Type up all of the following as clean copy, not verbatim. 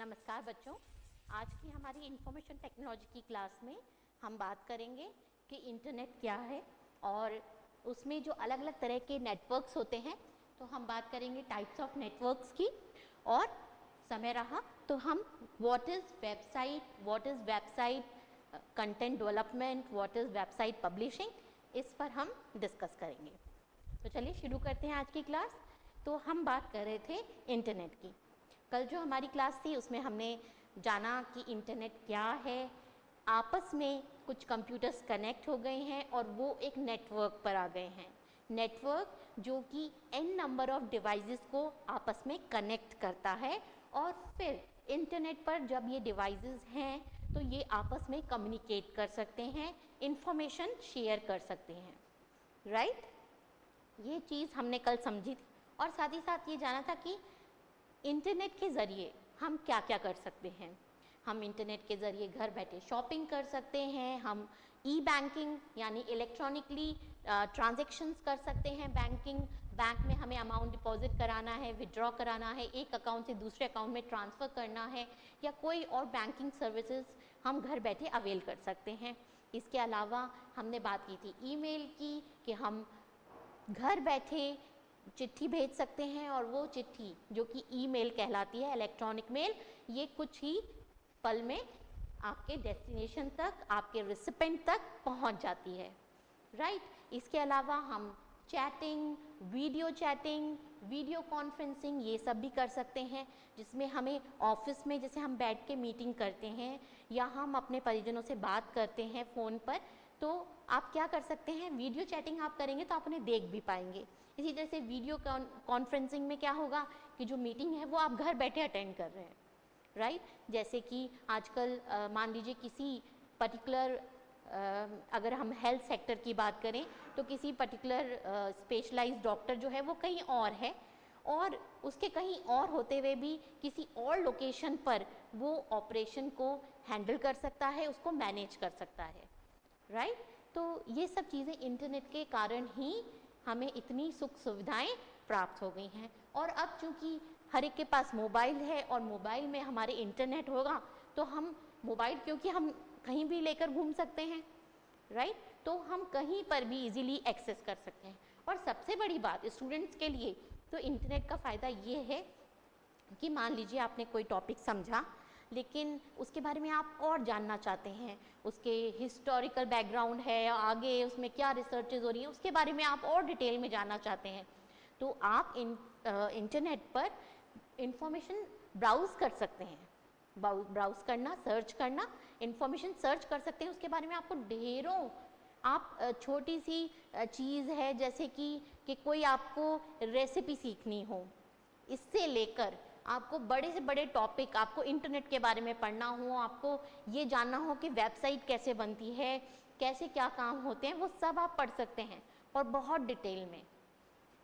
नमस्कार बच्चों, आज की हमारी इंफॉर्मेशन टेक्नोलॉजी की क्लास में हम बात करेंगे कि इंटरनेट क्या है और उसमें जो अलग अलग तरह के नेटवर्क्स होते हैं। तो हम बात करेंगे टाइप्स ऑफ नेटवर्क्स की, और समय रहा तो हम what is website content development, what is website publishing, इस पर हम डिस्कस करेंगे। तो चलिए शुरू करते हैं आज की क्लास। तो हम बात कर रहे थे इंटरनेट की। कल जो हमारी क्लास थी उसमें हमने जाना कि इंटरनेट क्या है, आपस में कुछ कंप्यूटर्स कनेक्ट हो गए हैं और वो एक नेटवर्क पर आ गए हैं। नेटवर्क जो कि n नंबर ऑफ डिवाइसेस को आपस में कनेक्ट करता है, और फिर इंटरनेट पर जब ये डिवाइसेस हैं तो ये आपस में कम्युनिकेट कर सकते हैं, इंफॉर्मेशन शेयर कर सकते हैं। राइट, ये चीज़ हमने कल समझी थी। और साथ ही साथ ये जाना था कि इंटरनेट के ज़रिए हम क्या क्या कर सकते हैं। हम इंटरनेट के ज़रिए घर बैठे शॉपिंग कर सकते हैं, हम ई बैंकिंग यानी इलेक्ट्रॉनिकली ट्रांजैक्शंस कर सकते हैं। बैंक में हमें अमाउंट डिपॉजिट कराना है, विड्रॉ कराना है, एक अकाउंट से दूसरे अकाउंट में ट्रांसफ़र करना है, या कोई और बैंकिंग सर्विसेज हम घर बैठे अवेल कर सकते हैं। इसके अलावा हमने बात की थी ईमेल की, कि हम घर बैठे चिट्ठी भेज सकते हैं, और वो चिट्ठी जो कि ईमेल कहलाती है, इलेक्ट्रॉनिक मेल, ये कुछ ही पल में आपके डेस्टिनेशन तक, आपके रिसिपेंट तक पहुंच जाती है। राइट, इसके अलावा हम चैटिंग, वीडियो कॉन्फ्रेंसिंग, ये सब भी कर सकते हैं, जिसमें हमें ऑफिस में जैसे हम बैठ के मीटिंग करते हैं या हम अपने परिजनों से बात करते हैं फ़ोन पर, तो आप क्या कर सकते हैं, वीडियो चैटिंग आप करेंगे तो आप उन्हें देख भी पाएंगे। इसी तरह से वीडियो कॉन्फ्रेंसिंग में क्या होगा कि जो मीटिंग है वो आप घर बैठे अटेंड कर रहे हैं। राइट, जैसे कि आजकल मान लीजिए किसी पर्टिकुलर, अगर हम हेल्थ सेक्टर की बात करें तो किसी पर्टिकुलर स्पेशलाइज्ड डॉक्टर जो है वो कहीं और है, और उसके कहीं और होते हुए भी किसी और लोकेशन पर वो ऑपरेशन को हैंडल कर सकता है, उसको मैनेज कर सकता है। राइट, तो ये सब चीज़ें इंटरनेट के कारण ही हमें इतनी सुख सुविधाएं प्राप्त हो गई हैं। और अब चूंकि हर एक के पास मोबाइल है और मोबाइल में हमारे इंटरनेट होगा, तो हम मोबाइल क्योंकि हम कहीं भी लेकर घूम सकते हैं। राइट, तो हम कहीं पर भी इजीली एक्सेस कर सकते हैं। और सबसे बड़ी बात स्टूडेंट्स के लिए तो इंटरनेट का फ़ायदा ये है कि मान लीजिए आपने कोई टॉपिक समझा, लेकिन उसके बारे में आप और जानना चाहते हैं, उसके हिस्टोरिकल बैकग्राउंड है, आगे उसमें क्या रिसर्चेज हो रही हैं, उसके बारे में आप और डिटेल में जानना चाहते हैं, तो आप इंटरनेट पर इंफॉर्मेशन ब्राउज़ कर सकते हैं। ब्राउज़ करना, सर्च करना, इंफॉर्मेशन सर्च कर सकते हैं। उसके बारे में आपको ढेरों, आप छोटी सी चीज़ है जैसे कि कोई आपको रेसिपी सीखनी हो, इससे लेकर आपको बड़े से बड़े टॉपिक, आपको इंटरनेट के बारे में पढ़ना हो, आपको ये जानना हो कि वेबसाइट कैसे बनती है, कैसे क्या काम होते हैं, वो सब आप पढ़ सकते हैं, और बहुत डिटेल में।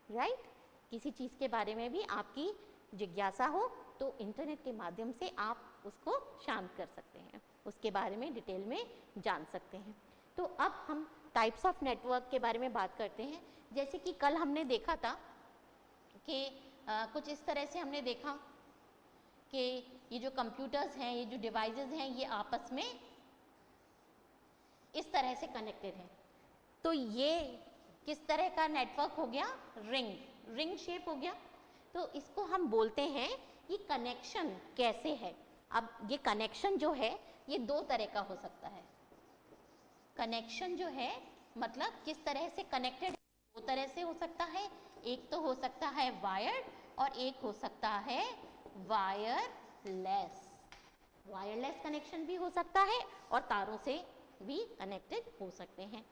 राइट, किसी चीज़ के बारे में भी आपकी जिज्ञासा हो तो इंटरनेट के माध्यम से आप उसको शांत कर सकते हैं, उसके बारे में डिटेल में जान सकते हैं। तो अब हम टाइप्स ऑफ नेटवर्क के बारे में बात करते हैं। जैसे कि कल हमने देखा था कि कुछ इस तरह से हमने देखा कि ये जो कंप्यूटर्स हैं, ये जो डिवाइसेस हैं, ये आपस में इस तरह से कनेक्टेड हैं। तो ये किस तरह का नेटवर्क हो गया, रिंग शेप हो गया। तो इसको हम बोलते हैं ये कनेक्शन कैसे है। अब ये कनेक्शन जो है ये दो तरह का हो सकता है। कनेक्शन जो है मतलब किस तरह से कनेक्टेड, दो तरह से हो सकता है। एक तो हो सकता है वायर्ड और एक हो सकता है वायरलेस। वायरलेस कनेक्शन भी हो सकता है और तारों से भी कनेक्टेड हो सकते हैं।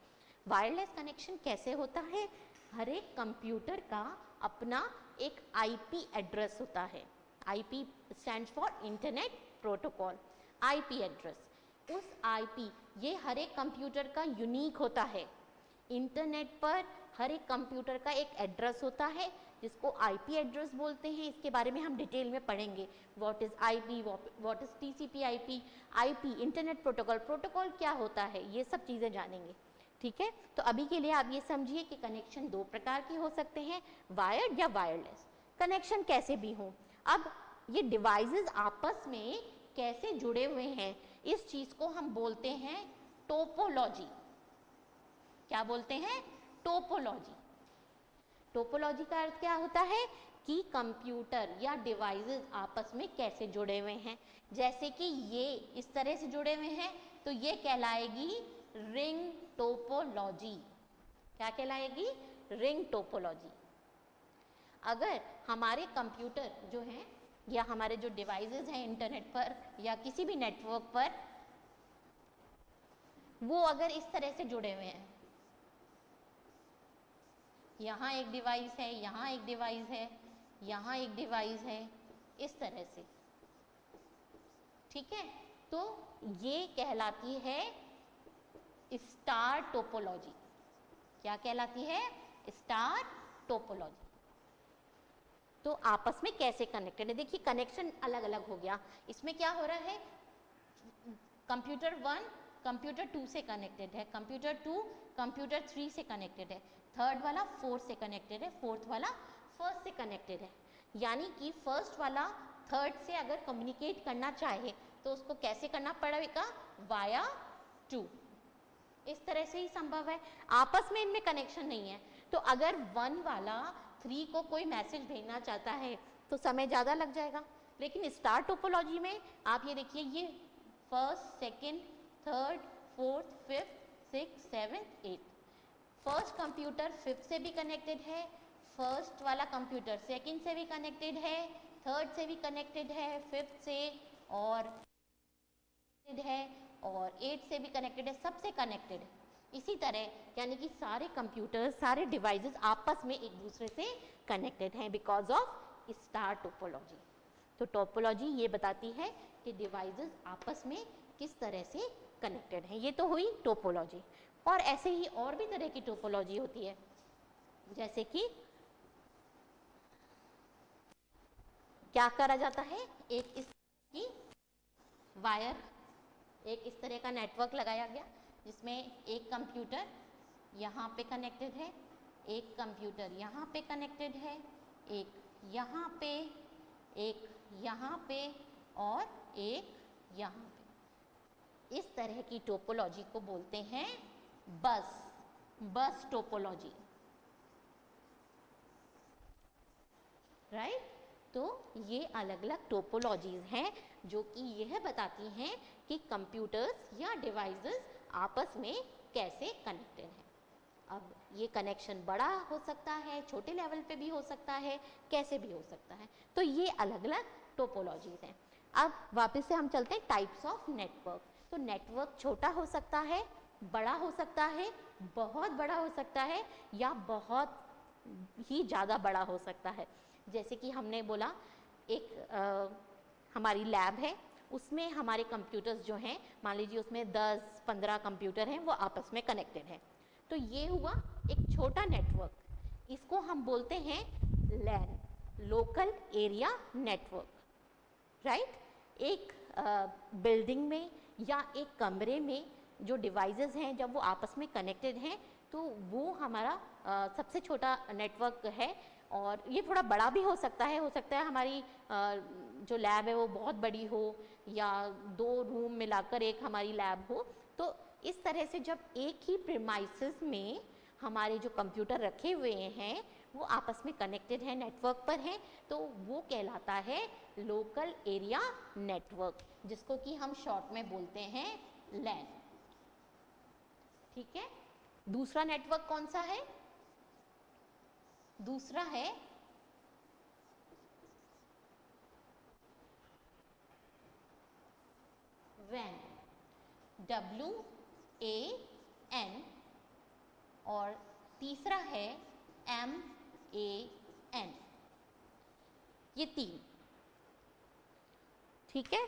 वायरलेस कनेक्शन कैसे होता है, हर एक कंप्यूटर का अपना एक आईपी एड्रेस होता है। IP stands for internet protocol. IP address, उस आईपी, ये हर एक कंप्यूटर का यूनिक होता है। इंटरनेट पर हर एक कंप्यूटर का एक एड्रेस होता है जिसको आईपी एड्रेस बोलते हैं। इसके बारे में हम डिटेल में पढ़ेंगे, what is IP, what is TCP IP, IP internet protocol, protocol क्या होता है, ये सब चीज़ें जानेंगे। ठीक है, तो अभी के लिए आप ये समझिए कि कनेक्शन दो प्रकार के हो सकते हैं, वायर्ड या वायरलेस। कनेक्शन कैसे भी हो, अब ये डिवाइसेस आपस में कैसे जुड़े हुए हैं, इस चीज को हम बोलते हैं टोपोलॉजी। क्या बोलते हैं? टोपोलॉजी। टोपोलॉजी का अर्थ क्या होता है कि कंप्यूटर या डिवाइसेस आपस में कैसे जुड़े हुए हैं। जैसे कि ये इस तरह से जुड़े हुए हैं तो ये कहलाएगी रिंग टोपोलॉजी। क्या कहलाएगी? Ring topology. अगर हमारे कंप्यूटर जो हैं या हमारे जो डिवाइसेस हैं इंटरनेट पर या किसी भी नेटवर्क पर, वो अगर इस तरह से जुड़े हुए हैं, यहाँ एक डिवाइस है, यहाँ एक डिवाइस है, यहाँ एक डिवाइस है, इस तरह से, ठीक है, तो ये कहलाती है स्टार टोपोलॉजी। क्या कहलाती है? Star topology. तो आपस में कैसे कनेक्टेड है? देखिए कनेक्शन अलग अलग हो गया। इसमें क्या हो रहा है? कंप्यूटर 1 कंप्यूटर 2 से कनेक्टेड है, कंप्यूटर 2 कंप्यूटर 3 से कनेक्टेड है, थर्ड वाला 4 से कनेक्टेड है, फोर्थ वाला फर्स्ट से कनेक्टेड है। यानी कि फर्स्ट वाला थर्ड से अगर कम्युनिकेट करना चाहे तो उसको कैसे करना पड़ेगा? वाया 2। इस तरह से ही संभव है, आपस में इनमें कनेक्शन नहीं है। तो अगर 1 वाला 3 को कोई मैसेज भेजना चाहता है तो समय ज़्यादा लग जाएगा। लेकिन स्टार टोपोलॉजी में आप ये देखिए, ये first, second, third, fourth, fifth, six, seventh, eighth, first computer fifth से भी कनेक्टेड है, फर्स्ट वाला कंप्यूटर सेकंड से भी कनेक्टेड है, थर्ड से भी कनेक्टेड है, फिफ्थ से और एट्थ से भी कनेक्टेड है, सबसे कनेक्टेड है। इसी तरह यानी कि सारे कंप्यूटर, सारे डिवाइसेस आपस में एक दूसरे से कनेक्टेड हैं बिकॉज ऑफ स्टार टोपोलॉजी। तो टोपोलॉजी ये बताती है कि डिवाइसेस आपस में किस तरह से कनेक्टेड हैं। ये तो हुई टोपोलॉजी। और ऐसे ही और भी तरह की टोपोलॉजी होती है, जैसे कि क्या करा जाता है, एक इस की वायर, एक इस तरह का नेटवर्क लगाया गया जिसमें एक कंप्यूटर यहाँ पे कनेक्टेड है, एक कंप्यूटर यहाँ पे कनेक्टेड है, एक यहाँ पे, एक यहाँ पे और एक यहाँ पे। इस तरह की टोपोलॉजी को बोलते हैं बस टोपोलॉजी, राइट। तो ये अलग अलग टोपोलॉजीज हैं जो कि यह बताती हैं कि कंप्यूटर्स या डिवाइसेस आपस में कैसे कनेक्टेड हैं। अब ये कनेक्शन बड़ा हो सकता है, छोटे लेवल पे भी हो सकता है, कैसे भी हो सकता है। तो ये अलग अलग टोपोलॉजीज हैं। अब वापस से हम चलते हैं टाइप्स ऑफ नेटवर्क। तो नेटवर्क छोटा हो सकता है, बड़ा हो सकता है, बहुत बड़ा हो सकता है या बहुत ही ज़्यादा बड़ा हो सकता है। जैसे कि हमने बोला एक हमारी लैब है, उसमें हमारे कंप्यूटर्स जो हैं, मान लीजिए उसमें 10-15 कंप्यूटर हैं, वो आपस में कनेक्टेड हैं। तो ये हुआ एक छोटा नेटवर्क, इसको हम बोलते हैं लैन, लोकल एरिया नेटवर्क, राइट। एक बिल्डिंग में या एक कमरे में जो डिवाइसेस हैं जब वो आपस में कनेक्टेड हैं तो वो हमारा सबसे छोटा नेटवर्क है। और ये थोड़ा बड़ा भी हो सकता है हमारी जो लैब है वो बहुत बड़ी हो या 2 रूम मिलाकर एक हमारी लैब हो। तो इस तरह से जब एक ही प्रीमाइसेस में हमारे जो कंप्यूटर रखे हुए हैं वो आपस में कनेक्टेड हैं, नेटवर्क पर हैं, तो वो कहलाता है लोकल एरिया नेटवर्क, जिसको कि हम शॉर्ट में बोलते हैं लैन, ठीक है। दूसरा नेटवर्क कौन सा है? दूसरा है WAN, WAN, और तीसरा है MAN। ये 3, ठीक है।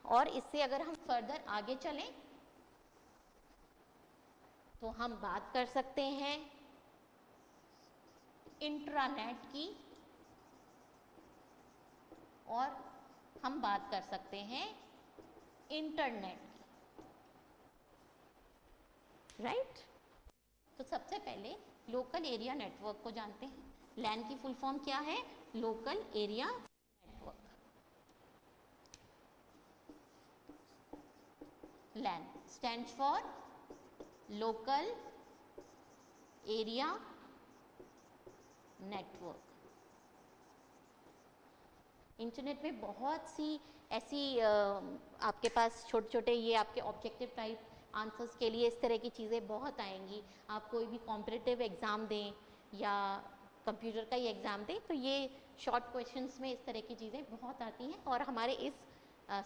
और इससे अगर हम फर्दर आगे चलें तो हम बात कर सकते हैं इंट्रानेट की और हम बात कर सकते हैं इंटरनेट की, राइट। तो सबसे पहले लोकल एरिया नेटवर्क को जानते हैं। लैन की फुल फॉर्म क्या है? Local area network. LAN stands for local area network. Internet में बहुत सी ऐसी आपके पास छोटे छोटे ये आपके ऑब्जेक्टिव टाइप आंसर्स के लिए इस तरह की चीज़ें बहुत आएंगी। आप कोई भी कॉम्पिटिटिव एग्ज़ाम दें या कंप्यूटर का ही एग्ज़ाम दें तो ये शॉर्ट क्वेश्चंस में इस तरह की चीज़ें बहुत आती हैं और हमारे इस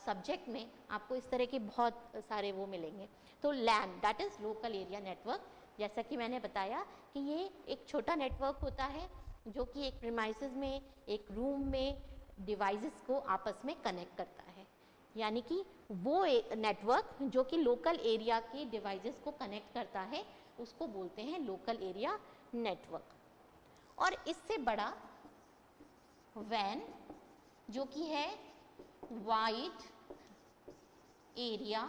सब्जेक्ट में आपको इस तरह के बहुत सारे वो मिलेंगे। तो LAN that is local area network. जैसा कि मैंने बताया कि ये एक छोटा नेटवर्क होता है जो कि एक प्रीमाइसेस में एक रूम में डिवाइसेस को आपस में कनेक्ट करता है, यानी कि वो नेटवर्क जो कि लोकल एरिया के डिवाइसेस को कनेक्ट करता है उसको बोलते हैं लोकल एरिया नेटवर्क। और इससे बड़ा वैन जो कि है wide area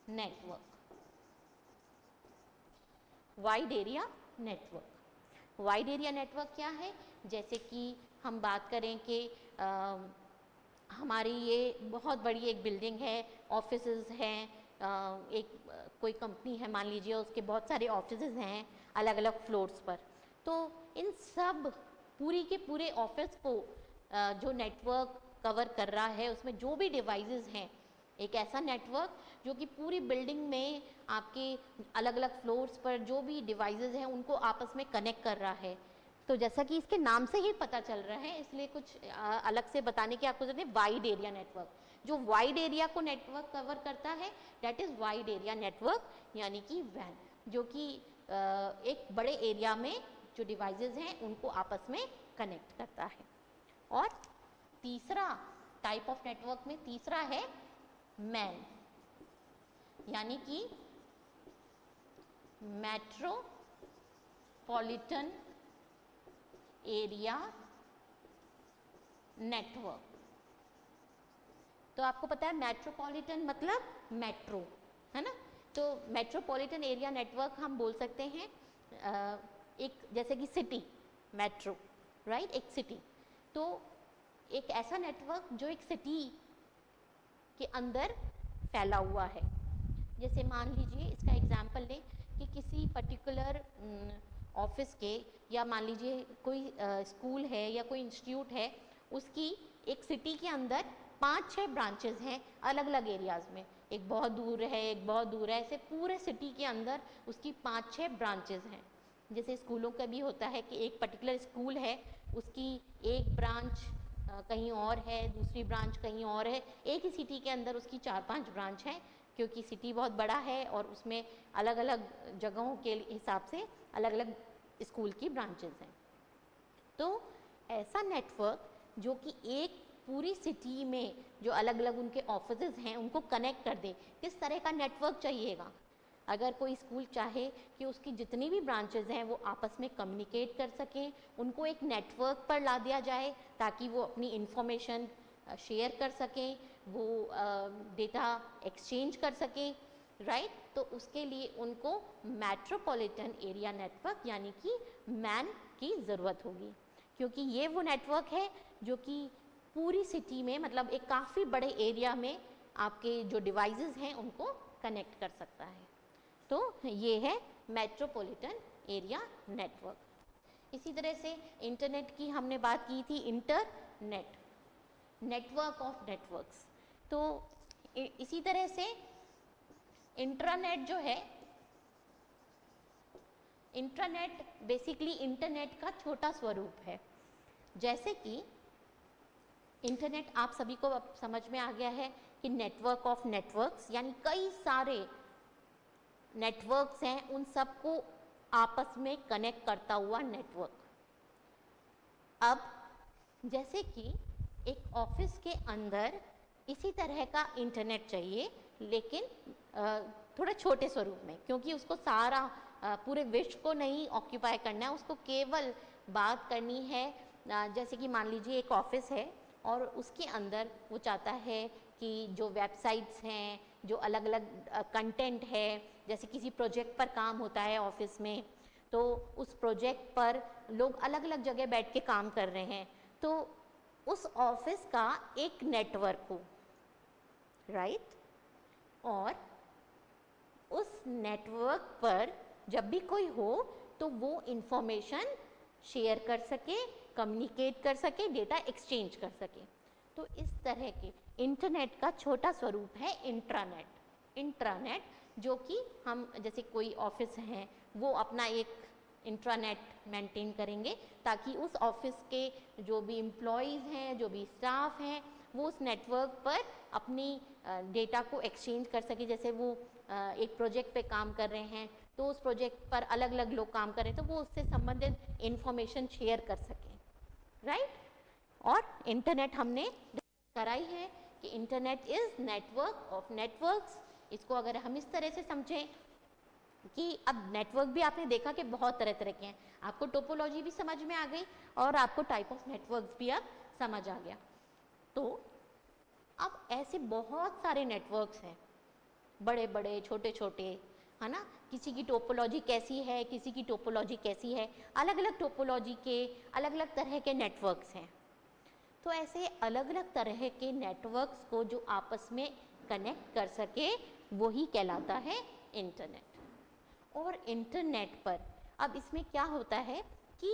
network. Wide area network, wide area network क्या है? जैसे कि हम बात करें कि हमारी ये बहुत बड़ी एक बिल्डिंग है, ऑफिसेज हैं, एक कोई कंपनी है मान लीजिए, उसके बहुत सारे ऑफिसेज हैं अलग अलग फ्लोर्स पर। तो इन सब पूरी के पूरे ऑफिस को जो नेटवर्क कवर कर रहा है उसमें जो भी डिवाइसेस हैं, एक ऐसा नेटवर्क जो कि पूरी बिल्डिंग में आपके अलग अलग फ्लोर्स पर जो भी डिवाइसेस हैं उनको आपस में कनेक्ट कर रहा है। तो जैसा कि इसके नाम से ही पता चल रहा है, इसलिए कुछ अलग से बताने की आपको जरूरत नहीं। वाइड एरिया नेटवर्क, जो वाइड एरिया को नेटवर्क कवर करता है that is wide area network, यानी कि वैन, जो कि एक बड़े एरिया में जो डिवाइसेस हैं उनको आपस में कनेक्ट करता है। और तीसरा टाइप ऑफ नेटवर्क में तीसरा है मैन, यानी कि मेट्रोपॉलिटन एरिया नेटवर्क। तो आपको पता है मेट्रोपॉलिटन मतलब मेट्रो, है ना? तो मेट्रोपॉलिटन एरिया नेटवर्क हम बोल सकते हैं एक जैसे कि सिटी, मेट्रो, राइट, एक सिटी। तो एक ऐसा नेटवर्क जो एक सिटी के अंदर फैला हुआ है। जैसे मान लीजिए इसका एग्जाम्पल लें कि किसी पर्टिकुलर ऑफिस के या मान लीजिए कोई स्कूल है या कोई इंस्टीट्यूट है, उसकी एक सिटी के अंदर 5-6 ब्रांचेस हैं अलग अलग एरियाज़ में, एक बहुत दूर है, एक बहुत दूर है, ऐसे पूरे सिटी के अंदर उसकी 5-6 ब्रांचेस हैं। जैसे स्कूलों का भी होता है कि एक पर्टिकुलर स्कूल है, उसकी एक ब्रांच कहीं और है, दूसरी ब्रांच कहीं और है, एक ही सिटी के अंदर उसकी 4-5 ब्रांच हैं, क्योंकि सिटी बहुत बड़ा है और उसमें अलग अलग जगहों के हिसाब से अलग अलग स्कूल की ब्रांचेस हैं। तो ऐसा नेटवर्क जो कि एक पूरी सिटी में जो अलग अलग उनके ऑफिसेज हैं उनको कनेक्ट कर दे, किस तरह का नेटवर्क चाहिएगा? अगर कोई स्कूल चाहे कि उसकी जितनी भी ब्रांचेज हैं वो आपस में कम्युनिकेट कर सकें, उनको एक नेटवर्क पर ला दिया जाए ताकि वो अपनी इंफॉर्मेशन शेयर कर सकें, वो डेटा एक्सचेंज कर सकें, राइट? तो उसके लिए उनको मेट्रोपॉलिटन एरिया नेटवर्क यानी कि मैन की ज़रूरत होगी, क्योंकि ये वो नेटवर्क है जो कि पूरी सिटी में, मतलब एक काफ़ी बड़े एरिया में आपके जो डिवाइसेस हैं उनको कनेक्ट कर सकता है। तो ये है मेट्रोपॉलिटन एरिया नेटवर्क। इसी तरह से इंटरनेट की हमने बात की थी, इंटरनेट, नेटवर्क ऑफ नेटवर्क्स। तो इसी तरह से इंट्रानेट जो है, इंट्रानेट बेसिकली इंटरनेट का छोटा स्वरूप है। जैसे कि इंटरनेट आप सभी को अब समझ में आ गया है कि नेटवर्क ऑफ नेटवर्क्स यानी कई सारे नेटवर्क्स हैं, उन सबको आपस में कनेक्ट करता हुआ नेटवर्क। अब जैसे कि एक ऑफिस के अंदर इसी तरह का इंटरनेट चाहिए, लेकिन थोड़ा छोटे स्वरूप में, क्योंकि उसको सारा पूरे विश्व को नहीं ऑक्यूपाई करना है, उसको केवल बात करनी है। जैसे कि मान लीजिए एक ऑफिस है और उसके अंदर वो चाहता है कि जो वेबसाइट्स हैं, जो अलग अलग कंटेंट है, जैसे किसी प्रोजेक्ट पर काम होता है ऑफिस में, तो उस प्रोजेक्ट पर लोग अलग अलग जगह बैठ के काम कर रहे हैं, तो उस ऑफिस का एक नेटवर्क हो, राइट? और उस नेटवर्क पर जब भी कोई हो तो वो इंफॉर्मेशन शेयर कर सके, कम्युनिकेट कर सके, डेटा एक्सचेंज कर सके। तो इस तरह के इंटरनेट का छोटा स्वरूप है इंट्रानेट। इंट्रानेट जो कि हम जैसे कोई ऑफिस है वो अपना एक इंट्रानेट मेंटेन करेंगे ताकि उस ऑफिस के जो भी एम्प्लॉयज़ हैं, जो भी स्टाफ हैं, वो उस नेटवर्क पर अपनी डेटा को एक्सचेंज कर सके। जैसे वो एक प्रोजेक्ट पे काम कर रहे हैं तो उस प्रोजेक्ट पर अलग अलग लोग काम कर रहे हैं तो वो उससे संबंधित इंफॉर्मेशन शेयर कर सकें, राइट। और इंटरनेट हमने कराई है कि internet is network of networks. इसको अगर हम इस तरह से समझें कि अब नेटवर्क भी आपने देखा कि बहुत तरह तरह के हैं, आपको टोपोलॉजी भी समझ में आ गई और आपको टाइप ऑफ नेटवर्क्स भी अब समझ आ गया। तो अब ऐसे बहुत सारे नेटवर्क्स हैं, बड़े बड़े छोटे छोटे, है ना। किसी की टोपोलॉजी कैसी है, किसी की टोपोलॉजी कैसी है, अलग अलग टोपोलॉजी के अलग अलग तरह के नेटवर्क्स हैं। तो ऐसे अलग अलग तरह के नेटवर्क्स को जो आपस में कनेक्ट कर सके वही कहलाता है इंटरनेट। और इंटरनेट पर अब इसमें क्या होता है कि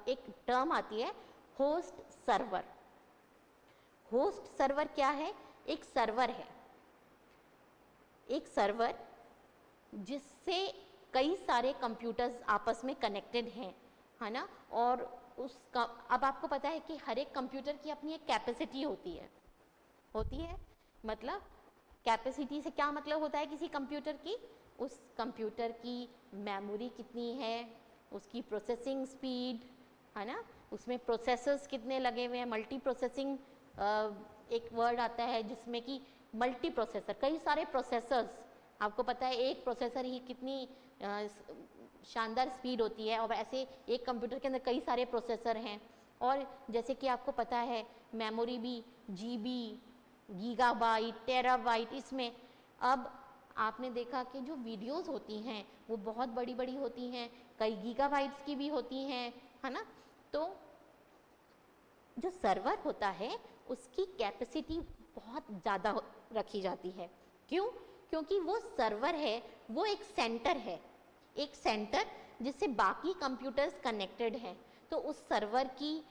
एक टर्म आती है होस्ट सर्वर। होस्ट सर्वर क्या है? एक सर्वर है, एक सर्वर जिससे कई सारे कंप्यूटर्स आपस में कनेक्टेड हैं, है ना। और उसका अब आपको पता है कि हर एक कंप्यूटर की अपनी एक कैपेसिटी होती है। मतलब कैपेसिटी से क्या मतलब होता है किसी कंप्यूटर की? उस कंप्यूटर की मेमोरी कितनी है, उसकी प्रोसेसिंग स्पीड, है ना, उसमें प्रोसेसर्स कितने लगे हुए हैं। मल्टी प्रोसेसिंग एक वर्ड आता है जिसमें कि मल्टी प्रोसेसर, कई सारे प्रोसेसर्स, आपको पता है एक प्रोसेसर ही कितनी शानदार स्पीड होती है, और ऐसे एक कंप्यूटर के अंदर कई सारे प्रोसेसर हैं। और जैसे कि आपको पता है मेमोरी भी जीबी, गीगाबाइट, टेराबाइट, इसमें अब आपने देखा कि जो वीडियोस होती हैं वो बहुत बड़ी बड़ी होती हैं, कई गीगाबाइट्स की भी होती हैं, है ना। तो जो सर्वर होता है उसकी कैपेसिटी बहुत ज़्यादा रखी जाती है। क्यों? क्योंकि वो सर्वर है, वो एक सेंटर है, एक सेंटर जिससे बाकी कंप्यूटर्स कनेक्टेड हैं। तो उस सर्वर की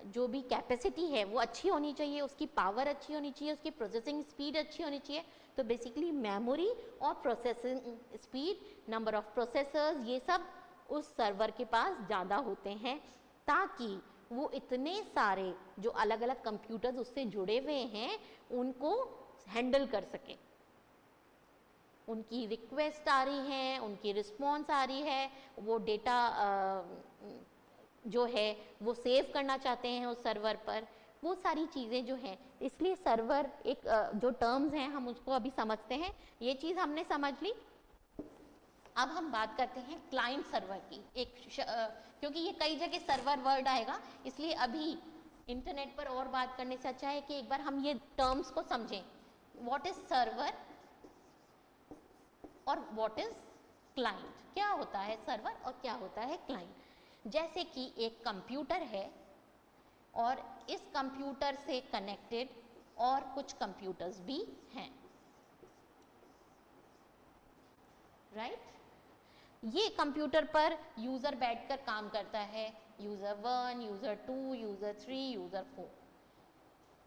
जो भी कैपेसिटी है वो अच्छी होनी चाहिए, उसकी पावर अच्छी होनी चाहिए, उसकी प्रोसेसिंग स्पीड अच्छी होनी चाहिए। तो बेसिकली मेमोरी और processing speed, number of processors, ये सब उस सर्वर के पास ज़्यादा होते हैं ताकि वो इतने सारे जो अलग अलग कंप्यूटर्स उससे जुड़े हुए हैं उनको हैंडल कर सके। उनकी रिक्वेस्ट आ रही हैं, उनकी रिस्पॉन्स आ रही है, वो डेटा जो है वो सेव करना चाहते हैं उस सर्वर पर, वो सारी चीज़ें जो हैं। इसलिए सर्वर एक जो टर्म्स हैं हम उसको अभी समझते हैं। ये चीज़ हमने समझ ली। अब हम बात करते हैं क्लाइंट सर्वर की। क्योंकि ये कई जगह सर्वर वर्ड आएगा, इसलिए अभी इंटरनेट पर और बात करने से अच्छा है कि एक बार हम ये टर्म्स को समझें। व्हाट इज सर्वर और व्हाट इज क्लाइंट? क्या होता है सर्वर और क्या होता है क्लाइंट? जैसे कि एक कंप्यूटर है और इस कंप्यूटर से कनेक्टेड और कुछ कंप्यूटर्स भी हैं, राइट। ये कंप्यूटर पर यूजर बैठकर काम करता है, यूजर 1, यूजर 2, यूजर 3, यूजर 4।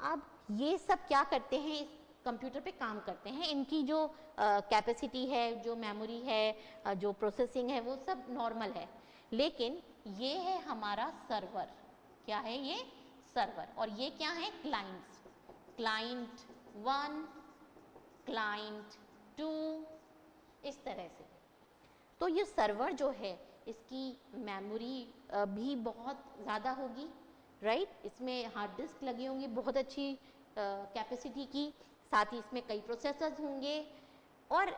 अब ये सब क्या करते हैं? इस कंप्यूटर पे काम करते हैं। इनकी जो कैपेसिटी है, जो मेमोरी है, जो प्रोसेसिंग है, वो सब नॉर्मल है। लेकिन ये है हमारा सर्वर। क्या है ये? सर्वर। और ये क्या है? क्लाइंट्स। क्लाइंट 1, क्लाइंट 2, इस तरह से। तो ये सर्वर जो है इसकी मेमोरी भी बहुत ज़्यादा होगी, राइट। इसमें हार्ड डिस्क लगी होंगी बहुत अच्छी कैपेसिटी की, साथ ही इसमें कई प्रोसेसर्स होंगे। और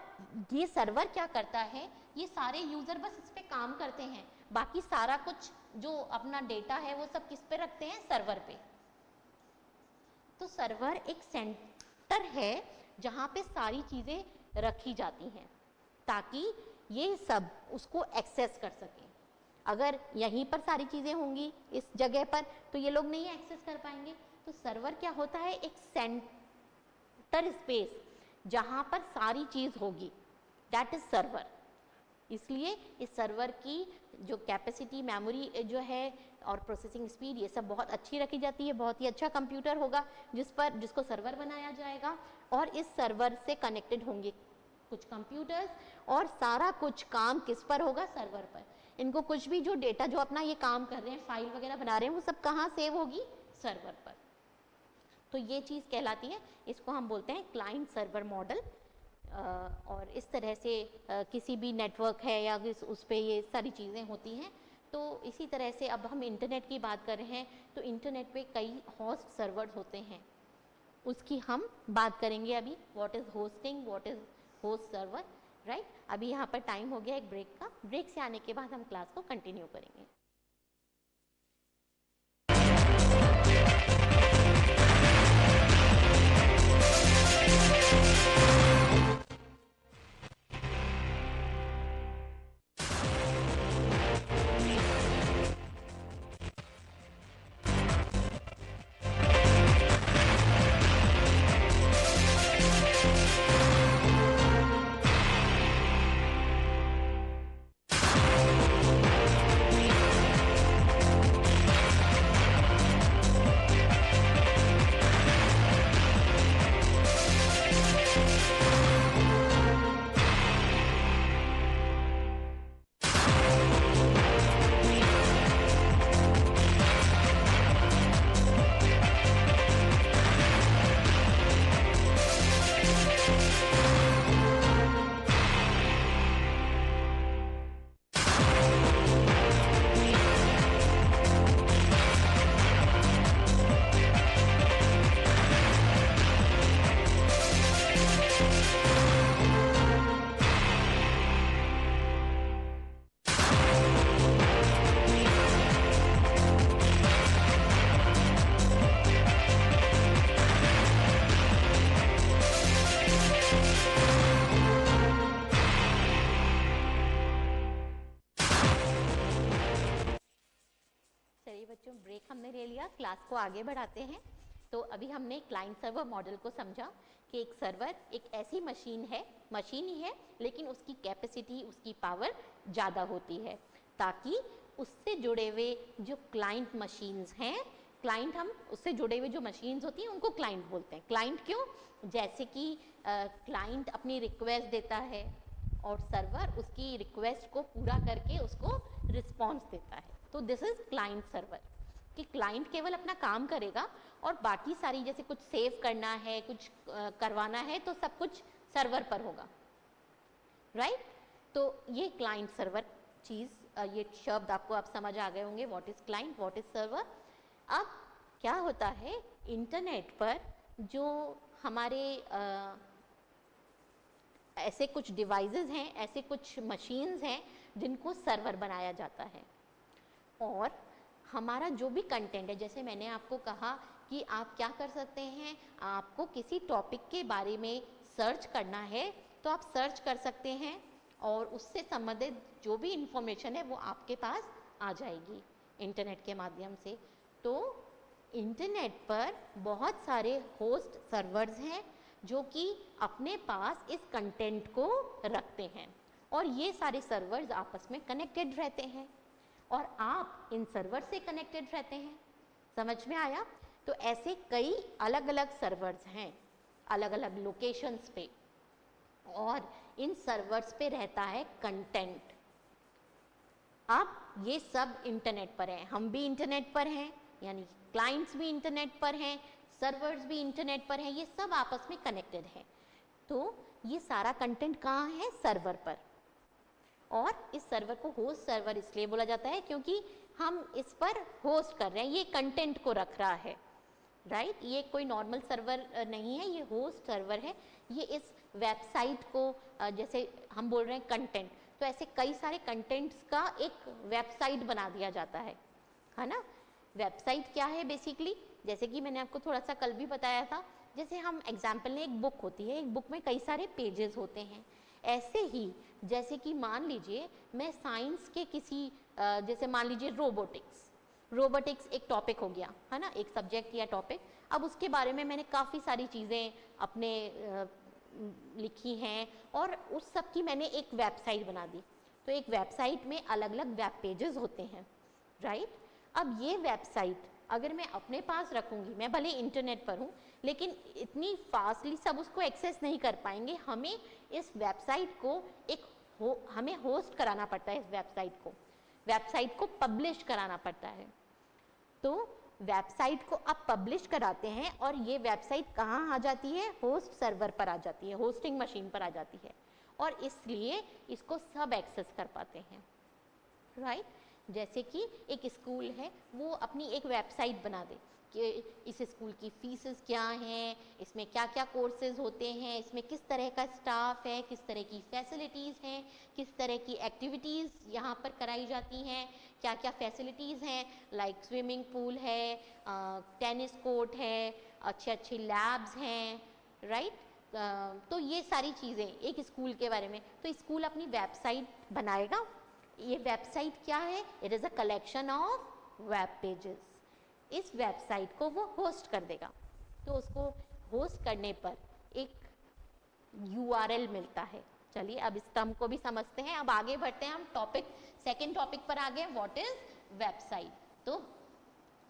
ये सर्वर क्या करता है? ये सारे यूज़र बस इस पे काम करते हैं, बाकी सारा कुछ जो अपना डेटा है वो सब किस पे रखते हैं? सर्वर पे। तो सर्वर एक सेंटर है जहाँ पे सारी चीज़ें रखी जाती हैं ताकि ये सब उसको एक्सेस कर सकें। अगर यहीं पर सारी चीज़ें होंगी इस जगह पर तो ये लोग नहीं एक्सेस कर पाएंगे। तो सर्वर क्या होता है? एक सेंटर स्पेस जहां पर सारी चीज होगी, दैट इज सर्वर। इसलिए इस सर्वर की जो कैपेसिटी, मेमोरी जो है और प्रोसेसिंग स्पीड, ये सब बहुत अच्छी रखी जाती है। बहुत ही अच्छा कंप्यूटर होगा जिसको सर्वर बनाया जाएगा, और इस सर्वर से कनेक्टेड होंगे कुछ कंप्यूटर्स, और सारा कुछ काम किस पर होगा, सर्वर पर। इनको कुछ भी जो डेटा, जो अपना ये काम कर रहे हैं, फाइल वगैरह बना रहे हैं, वो सब कहाँ सेव होगी, सर्वर पर। तो ये चीज़ कहलाती है, इसको हम बोलते हैं क्लाइंट सर्वर मॉडल। और इस तरह से किसी भी नेटवर्क है या उस पर ये सारी चीज़ें होती हैं। तो इसी तरह से अब हम इंटरनेट की बात कर रहे हैं, तो इंटरनेट पे कई होस्ट सर्वर्स होते हैं, उसकी हम बात करेंगे अभी। What is hosting, what is host server, right. अभी यहाँ पर टाइम हो गया एक ब्रेक का, ब्रेक से आने के बाद हम क्लास को कंटिन्यू करेंगे। बच्चों, ब्रेक हमने ले लिया, क्लास को आगे बढ़ाते हैं। तो अभी हमने क्लाइंट सर्वर मॉडल को समझा कि एक सर्वर एक ऐसी मशीन ही है, लेकिन उसकी कैपेसिटी, उसकी पावर ज़्यादा होती है, ताकि उससे जुड़े हुए जो क्लाइंट मशीन्स हैं, क्लाइंट, हम उससे जुड़े हुए जो मशीन्स होती हैं उनको क्लाइंट बोलते हैं। क्लाइंट क्यों? जैसे कि क्लाइंट अपनी रिक्वेस्ट देता है और सर्वर उसकी रिक्वेस्ट को पूरा करके उसको रिस्पॉन्स देता है। तो दिस इज क्लाइंट सर्वर, कि क्लाइंट केवल अपना काम करेगा और बाकी सारी, जैसे कुछ सेव करना है, कुछ करवाना है, तो सब कुछ सर्वर पर होगा, राइट। तो ये क्लाइंट सर्वर चीज़, ये शब्द आपको आप समझ आ गए होंगे, what is client, what is server. अब क्या होता है, इंटरनेट पर जो हमारे ऐसे कुछ डिवाइसेस हैं, ऐसे कुछ मशीन्स हैं जिनको सर्वर बनाया जाता है, और हमारा जो भी कंटेंट है, जैसे मैंने आपको कहा कि आप क्या कर सकते हैं, आपको किसी टॉपिक के बारे में सर्च करना है तो आप सर्च कर सकते हैं, और उससे संबंधित जो भी इंफॉर्मेशन है वो आपके पास आ जाएगी इंटरनेट के माध्यम से। तो इंटरनेट पर बहुत सारे होस्ट सर्वर्स हैं जो कि अपने पास इस कंटेंट को रखते हैं, और ये सारे सर्वर्स आपस में कनेक्टेड रहते हैं, और आप इन सर्वर से कनेक्टेड रहते हैं। समझ में आया? तो ऐसे कई अलग अलग सर्वर्स हैं, अलग अलग लोकेशंस पे, और इन सर्वर्स पे रहता है कंटेंट। अब ये सब इंटरनेट पर है, हम भी इंटरनेट पर हैं, यानी क्लाइंट्स भी इंटरनेट पर हैं, सर्वर्स भी इंटरनेट पर हैं, ये सब आपस में कनेक्टेड हैं। तो ये सारा कंटेंट कहाँ है? सर्वर पर। और इस सर्वर को होस्ट सर्वर इसलिए बोला जाता है क्योंकि हम इस पर होस्ट कर रहे हैं, ये कंटेंट को रख रहा है, राइट। ये कोई नॉर्मल सर्वर नहीं है, ये होस्ट सर्वर है। ये इस वेबसाइट को, जैसे हम बोल रहे हैं कंटेंट, तो ऐसे कई सारे कंटेंट्स का एक वेबसाइट बना दिया जाता है ना। वेबसाइट क्या है बेसिकली? जैसे कि मैंने आपको थोड़ा सा कल भी बताया था, जैसे हम एग्जाम्पल ने, एक बुक होती है, एक बुक में कई सारे पेजेस होते हैं। ऐसे ही जैसे कि मान लीजिए मैं साइंस के किसी, जैसे मान लीजिए रोबोटिक्स एक टॉपिक हो गया है ना, एक सब्जेक्ट या टॉपिक। अब उसके बारे में मैंने काफ़ी सारी चीज़ें अपने लिखी हैं और उस सब की मैंने एक वेबसाइट बना दी। तो एक वेबसाइट में अलग अलग वेब पेजेस होते हैं, राइट। अब ये वेबसाइट अगर मैं अपने पास रखूँगी, मैं भले इंटरनेट पर हूँ लेकिन इतनी फास्टली सब उसको एक्सेस नहीं कर पाएंगे। हमें इस वेबसाइट को हमें होस्ट कराना पड़ता है, इस वेबसाइट को पब्लिश कराना पड़ता है। तो वेबसाइट को आप पब्लिश कराते हैं और ये वेबसाइट कहाँ आ जाती है, होस्ट सर्वर पर आ जाती है, होस्टिंग मशीन पर आ जाती है और इसलिए इसको सब एक्सेस कर पाते हैं, राइट। जैसे कि एक स्कूल है, वो अपनी एक वेबसाइट बना दे कि इस स्कूल की फीसेस क्या हैं, इसमें क्या क्या कोर्सेज होते हैं, इसमें किस तरह का स्टाफ है, किस तरह की फैसिलिटीज़ हैं, किस तरह की एक्टिविटीज़ यहाँ पर कराई जाती हैं, क्या क्या फैसिलिटीज़ हैं, लाइक स्विमिंग पूल है, टेनिस कोर्ट है, अच्छे अच्छे लैब्स हैं, राइट। तो ये सारी चीज़ें एक स्कूल के बारे में। तो स्कूल अपनी वेबसाइट बनाएगा। ये वेबसाइट क्या है, it is a collection of web pages. इस वेबसाइट को वो होस्ट कर देगा। तो उसको होस्ट करने पर एक URL मिलता है। चलिए अब इस टर्म को भी समझते हैं। अब आगे बढ़ते हैं हम सेकेंड टॉपिक पर आ गए, व्हाट इज वेबसाइट। तो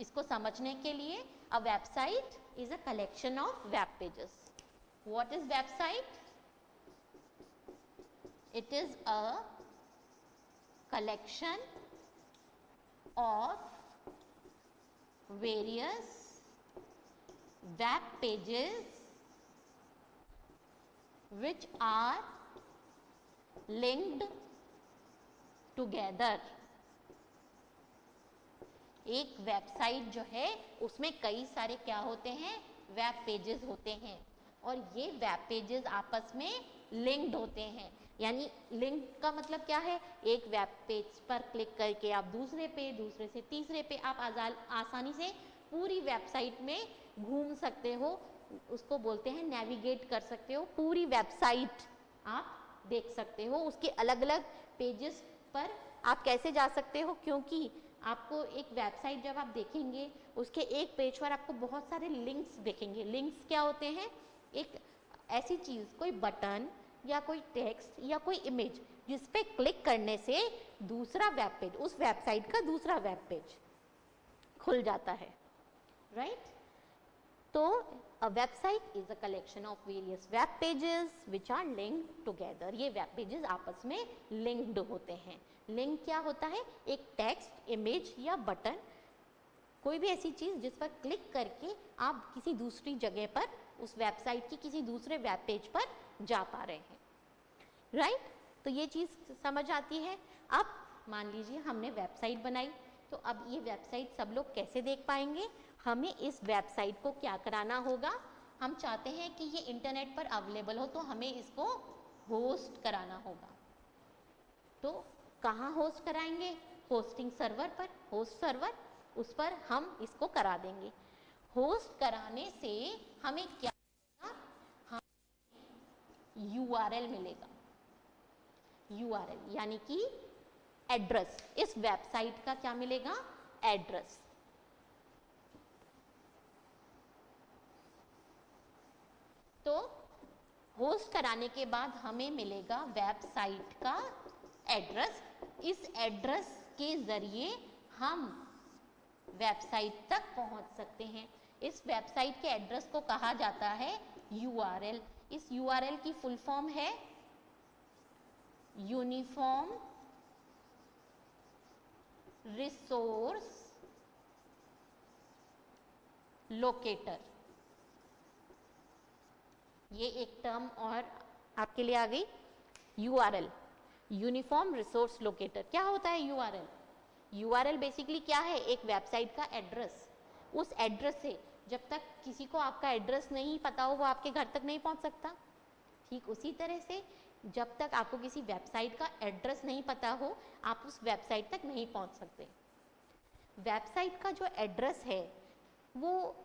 इसको समझने के लिए a website is a collection of web pages. What is website? It is a collection of various web pages which are linked together। एक वेबसाइट जो है उसमें कई सारे क्या होते हैं, वेब पेजेस होते हैं और ये वेब पेजेस आपस में लिंक्ड होते हैं। यानी लिंक का मतलब क्या है, एक वेब पेज पर क्लिक करके आप दूसरे से तीसरे पे आप आसानी से पूरी वेबसाइट में घूम सकते हो, उसको बोलते हैं नेविगेट कर सकते हो। पूरी वेबसाइट आप देख सकते हो। उसके अलग अलग पेजेस पर आप कैसे जा सकते हो, क्योंकि आपको एक वेबसाइट जब आप देखेंगे उसके एक पेज पर आपको बहुत सारे लिंक्स दिखेंगे। लिंक्स क्या होते हैं, एक ऐसी चीज़, कोई बटन या कोई टेक्स्ट या कोई इमेज जिस पे क्लिक करने से दूसरा वेब पेज, उस वेबसाइट का दूसरा वेब पेज खुल जाता है, राइट। तो a website is a collection of various web pages which are linked together। ये वेब पेजेस आपस में लिंक्ड होते हैं। लिंक क्या होता है, एक टेक्स्ट, इमेज या बटन, कोई भी ऐसी चीज़ जिस पर क्लिक करके आप किसी दूसरी जगह पर, उस वेबसाइट की किसी दूसरे वेब पेज पर जा पा रहे हैं, राइट। तो ये चीज़ समझ आती है। अब मान लीजिए हमने वेबसाइट बनाई, तो अब ये वेबसाइट सब लोग कैसे देख पाएंगे, हमें इस वेबसाइट को क्या कराना होगा, हम चाहते हैं कि ये इंटरनेट पर अवेलेबल हो, तो हमें इसको होस्ट कराना होगा। तो कहाँ होस्ट कराएंगे, होस्टिंग सर्वर पर, होस्ट सर्वर, उस पर हम इसको करा देंगे। होस्ट कराने से हमें क्या, URL मिलेगा। URL यानी कि एड्रेस, इस वेबसाइट का क्या मिलेगा, एड्रेस। तो होस्ट कराने के बाद हमें मिलेगा वेबसाइट का एड्रेस। इस एड्रेस के जरिए हम वेबसाइट तक पहुंच सकते हैं। इस वेबसाइट के एड्रेस को कहा जाता है URL। इस URL की फुल फॉर्म है यूनिफॉर्म रिसोर्स लोकेटर। ये एक टर्म और आपके लिए आ गई, URL, यूनिफॉर्म रिसोर्स लोकेटर। क्या होता है URL? URL बेसिकली क्या है, एक वेबसाइट का एड्रेस। उस एड्रेस से जब तक किसी को आपका एड्रेस नहीं पता हो वो आपके घर तक नहीं पहुंच सकता। ठीक उसी तरह से जब तक आपको किसी वेबसाइट का एड्रेस नहीं पता हो आप उस वेबसाइट तक नहीं पहुंच सकते। वेबसाइट का जो एड्रेस है वो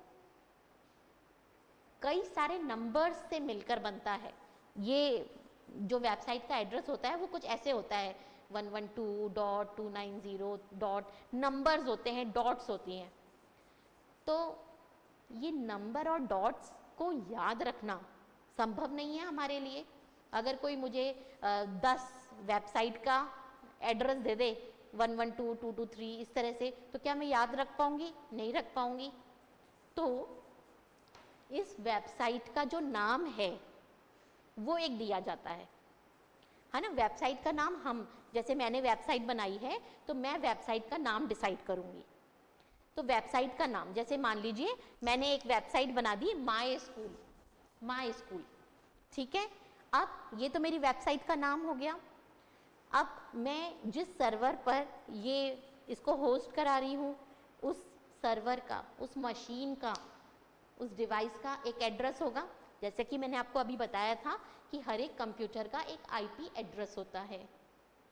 कई सारे नंबर्स से मिलकर बनता है। ये जो वेबसाइट का एड्रेस होता है वो कुछ ऐसे होता है 112.290. नंबर्स होते हैं, डॉट्स होती हैं। तो ये नंबर और डॉट्स को याद रखना संभव नहीं है हमारे लिए। अगर कोई मुझे 10 वेबसाइट का एड्रेस दे दे 112, 223 इस तरह से, तो क्या मैं याद रख पाऊंगी? नहीं रख पाऊंगी। तो इस वेबसाइट का जो नाम है वो एक दिया जाता है ना। वेबसाइट का नाम हम, जैसे मैंने वेबसाइट बनाई है तो मैं वेबसाइट का नाम डिसाइड करूंगी। तो वेबसाइट का नाम, जैसे मान लीजिए मैंने एक वेबसाइट बना दी माय स्कूल, ठीक है। अब ये तो मेरी वेबसाइट का नाम हो गया। अब मैं जिस सर्वर पर ये इसको होस्ट करा रही हूँ, उस सर्वर का, उस मशीन का, उस डिवाइस का एक एड्रेस होगा। जैसे कि मैंने आपको अभी बताया था कि हर एक कंप्यूटर का एक आईपी एड्रेस होता है।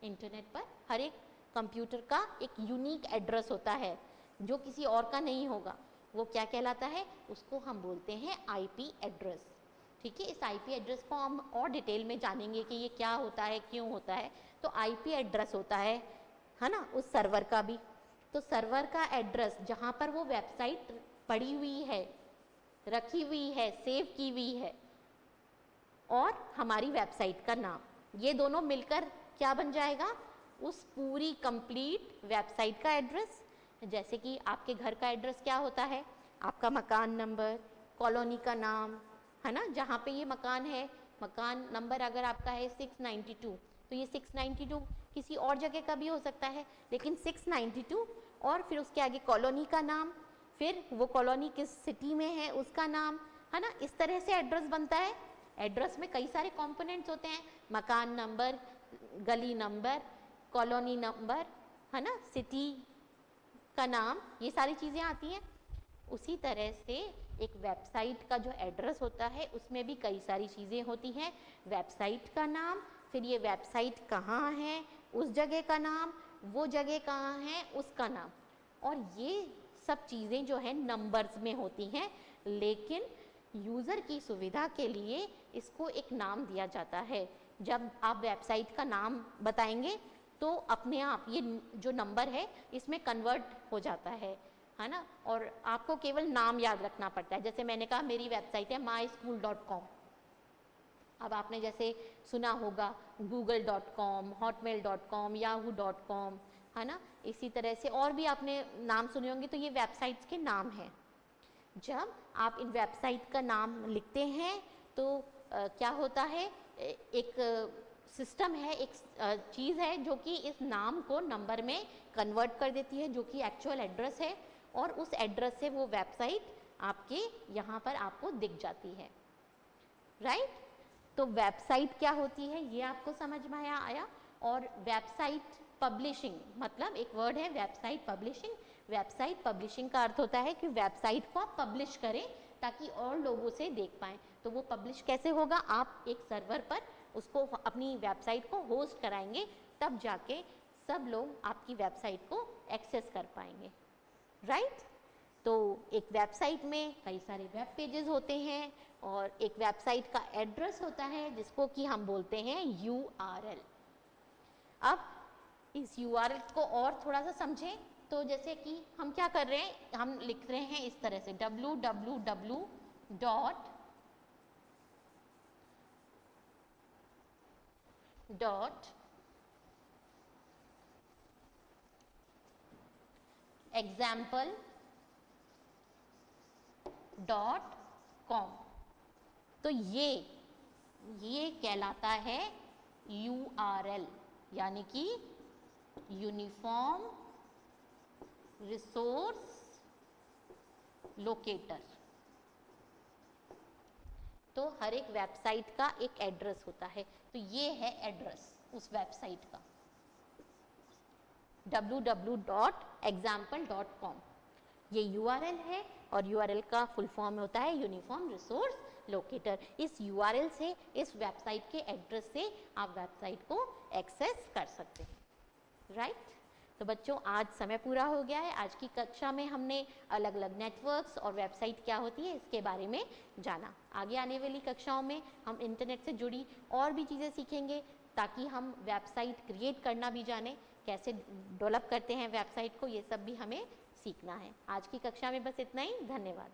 इंटरनेट पर हर एक कंप्यूटर का एक यूनिक एड्रेस होता है जो किसी और का नहीं होगा। वो क्या कहलाता है? उसको हम बोलते हैं आईपी एड्रेस, ठीक है। इस आईपी एड्रेस को हम और डिटेल में जानेंगे कि ये क्या होता है, क्यों होता है। तो आईपी एड्रेस होता है ना, उस सर्वर का भी। तो सर्वर का एड्रेस जहाँ पर वो वेबसाइट पड़ी हुई है, रखी हुई है, सेव की हुई है, और हमारी वेबसाइट का नाम, ये दोनों मिलकर क्या बन जाएगा? उस पूरी कंप्लीट वेबसाइट का एड्रेस। जैसे कि आपके घर का एड्रेस क्या होता है? आपका मकान नंबर, कॉलोनी का नाम, है ना, जहाँ पे ये मकान है। मकान नंबर अगर आपका है 692, तो ये 692 किसी और जगह का भी हो सकता है, लेकिन 692 और फिर उसके आगे कॉलोनी का नाम, फिर वो कॉलोनी किस सिटी में है उसका नाम, है ना। इस तरह से एड्रेस बनता है। एड्रेस में कई सारे कंपोनेंट्स होते हैं, मकान नंबर, गली नंबर, कॉलोनी नंबर, है ना, सिटी का नाम, ये सारी चीज़ें आती हैं। उसी तरह से एक वेबसाइट का जो एड्रेस होता है उसमें भी कई सारी चीज़ें होती हैं। वेबसाइट का नाम, फिर ये वेबसाइट कहाँ है उस जगह का नाम, वो जगह कहाँ है उसका नाम, और ये सब चीज़ें जो है नंबर्स में होती हैं। लेकिन यूज़र की सुविधा के लिए इसको एक नाम दिया जाता है। जब आप वेबसाइट का नाम बताएंगे तो अपने आप ये जो नंबर है इसमें कन्वर्ट हो जाता है ना। और आपको केवल नाम याद रखना पड़ता है। जैसे मैंने कहा मेरी वेबसाइट है myschool.com। अब आपने जैसे सुना होगा google.com, hotmail.com, yahoo.com, है ना। इसी तरह से और भी आपने नाम सुने होंगे। तो ये वेबसाइट्स के नाम हैं। जब आप इन वेबसाइट का नाम लिखते हैं तो क्या होता है, एक सिस्टम है, एक चीज़ है जो कि इस नाम को नंबर में कन्वर्ट कर देती है, जो कि एक्चुअल एड्रेस है, और उस एड्रेस से वो वेबसाइट आपके यहाँ पर आपको दिख जाती है, राइट। तो वेबसाइट क्या होती है ये आपको समझ में आया। और वेबसाइट पब्लिशिंग, मतलब एक वर्ड है वेबसाइट पब्लिशिंग। वेबसाइट पब्लिशिंग का अर्थ होता है कि वेबसाइट को आप पब्लिश करें ताकि और लोगों से देख पाएं। तो वो पब्लिश कैसे होगा? आप एक सर्वर पर उसको, अपनी वेबसाइट को होस्ट कराएंगे, तब जाके सब लोग आपकी वेबसाइट को एक्सेस कर पाएंगे, राइट। तो एक वेबसाइट में कई सारे वेब पेजेस होते हैं, और एक वेबसाइट का एड्रेस होता है जिसको कि हम बोलते हैं URL। अब इस URL को और थोड़ा सा समझें तो जैसे कि हम क्या कर रहे हैं, हम लिख रहे हैं इस तरह से www example.com। तो ये कहलाता है URL, यानी कि यूनिफॉर्म रिसोर्स लोकेटर। तो हर एक वेबसाइट का एक एड्रेस होता है। तो ये है एड्रेस उस वेबसाइट का, www.example.com। ये URL है, और URL का फुल फॉर्म होता है यूनिफॉर्म रिसोर्स लोकेटर। इस URL से, इस वेबसाइट के एड्रेस से आप वेबसाइट को एक्सेस कर सकते हैं, राइट। तो बच्चों आज समय पूरा हो गया है। आज की कक्षा में हमने अलग अलग नेटवर्क्स और वेबसाइट क्या होती है इसके बारे में जाना। आगे आने वाली कक्षाओं में हम इंटरनेट से जुड़ी और भी चीज़ें सीखेंगे, ताकि हम वेबसाइट क्रिएट करना भी जाने, कैसे डेवलप करते हैं वेबसाइट को, ये सब भी हमें सीखना है। आज की कक्षा में बस इतना ही। धन्यवाद।